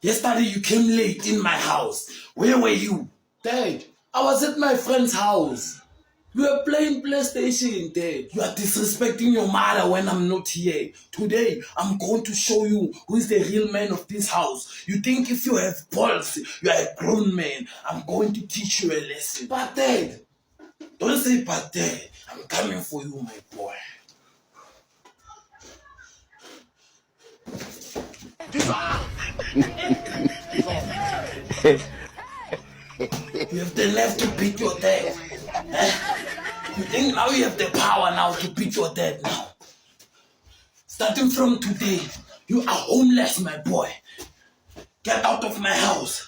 Yesterday you came late in my house. Where were you? Dad, I was at my friend's house. We were playing PlayStation, Dad. You are disrespecting your mother when I'm not here. Today, I'm going to show you who is the real man of this house. You think if you have balls, you are a grown man. I'm going to teach you a lesson. But Dad, Don't say but Dad. I'm coming for you, my boy. You have the left to beat your dad. You think now you have the power now to beat your dad now? Starting from today, you are homeless, my boy. Get out of my house.